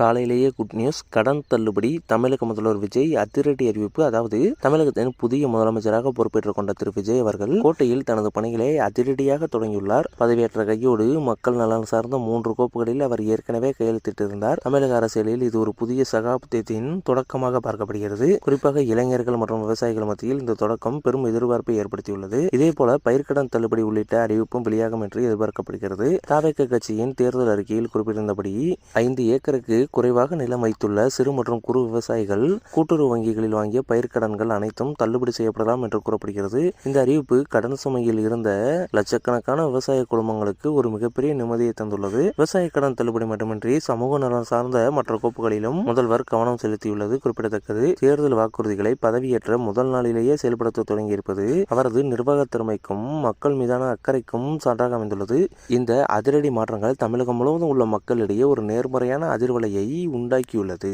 காலையிலேயே good news. கடன் தள்ளுபடி. தமிழக முதல்வர் விஜய் அதிரடி அறிவிப்பு. அதாவது தமிழகத்தின் புதிய முதலமைச்சராக பொறுப்பேற்றுக் கொண்ட திரு விஜய் அவர்கள் கோட்டையில் தனது பணிகளை அதிரடியாக தொடங்கியுள்ளார். பதவியேற்ற கையோடு மக்கள் நலன் சார்ந்த 3 கோப்புகளில் அவர் ஏற்கனவே கையெழுத்திட்டிருந்தார். தமிழக அரசியலில் இது ஒரு புதிய சகாப்தத்தின் தொடக்கமாக பார்க்கப்படுகிறது. குறிப்பாக இளைஞர்கள் மற்றும் விவசாயிகள் மத்தியில் இந்த தொடக்கம் பெரும் எதிர்பார்ப்பை ஏற்படுத்தியுள்ளது. இதேபோல பயிர்க்கடன் தள்ளுபடி உள்ளிட்ட அறிவிப்பும் வெளியாகும் என்று எதிர்பார்க்கப்படுகிறது. தாவேக கட்சியின் தேர்தல் அறிக்கையில் குறிப்பிட்டிருந்தபடி 5 ஏக்கருக்கு குறைவாக நிலம் வைத்துள்ள சிறு மற்றும் குறு விவசாயிகள் கூட்டுறவு வங்கிகளில் வாங்கிய பயிர்க்கடன்கள் அனைத்தும் தள்ளுபடி செய்யப்படலாம் என்று கூறப்படுகிறது. இந்த அறிவிப்பு கடன் சுமையில் இருந்த லட்சக்கணக்கான விவசாய குடும்பங்களுக்கு ஒரு மிகப்பெரிய நிம்மதியை தந்துள்ளது. விவசாய கடன் தள்ளுபடி மட்டுமின்றி சமூக நலன் சார்ந்த மற்ற கோப்புகளிலும் முதல்வர் கவனம் செலுத்தியுள்ளது குறிப்பிடத்தக்கது. தேர்தல் வாக்குறுதிகளை பதவியேற்ற முதல் நாளிலேயே செயல்படுத்த தொடங்கியிருப்பது அவரது நிர்வாக திறமைக்கும் மக்கள் மீதான அக்கறைக்கும் சான்றாக அமைந்துள்ளது. இந்த அதிரடி மாற்றங்கள் தமிழகம் முழுவதும் உள்ள மக்களிடையே ஒரு நேர்மறையான அதிர்வலையை உண்டாக்கியுள்ளது.